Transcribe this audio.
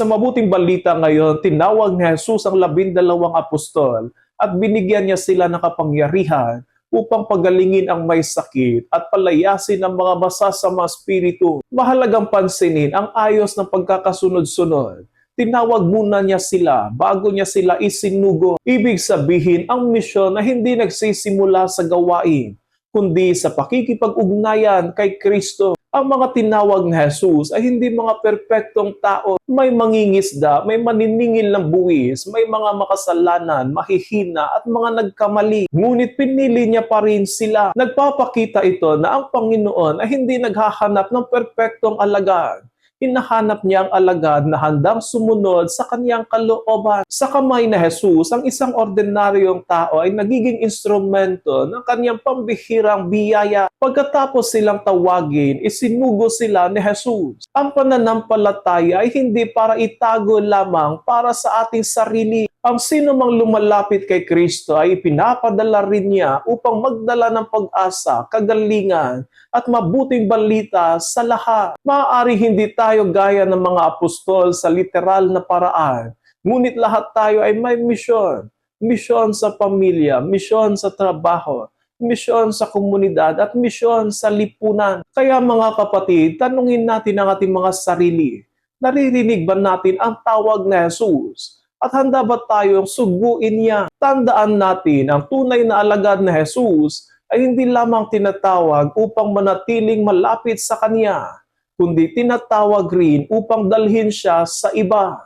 sa mabuting balita ngayon, tinawag ni Jesus ang 12 apostol at binigyan niya sila ng kapangyarihan upang pagalingin ang may sakit at palayasin ang mga masasama espiritu. Mahalagang pansinin ang ayos ng pagkakasunod-sunod. Tinawag muna niya sila bago niya sila isinugo. Ibig sabihin, ang misyon na hindi nagsisimula sa gawain, kundi sa pakikipag-ugnayan kay Kristo. Ang mga tinawag ni Jesus ay hindi mga perpektong tao. May mangingisda, may maniningil ng buwis, may mga makasalanan, mahihina at mga nagkamali. Ngunit pinili niya pa rin sila. Nagpapakita ito na ang Panginoon ay hindi naghahanap ng perpektong alagad. Hinahanap niya ang alagad na handang sumunod sa kanyang kalooban. Sa kamay na Jesus, ang isang ordinaryong tao ay nagiging instrumento ng kanyang pambihirang biyaya. Pagkatapos silang tawagin, isinugo sila ni Jesus. Ang pananampalataya ay hindi para itago lamang para sa ating sarili. Ang sino mang lumalapit kay Kristo ay ipinapadala rin niya upang magdala ng pag-asa, kagalingan, at mabuting balita sa lahat. Maaari hindi tayo gaya ng mga apostol sa literal na paraan, ngunit lahat tayo ay may misyon. Misyon sa pamilya, misyon sa trabaho, misyon sa komunidad, at misyon sa lipunan. Kaya mga kapatid, tanungin natin ang ating mga sarili. Naririnig ba natin ang tawag na Jesus? At handa ba tayong suguin niya? Tandaan natin, ang tunay na alagad na Jesus ay hindi lamang tinatawag upang manatiling malapit sa Kanya, kundi tinatawag rin upang dalhin siya sa iba.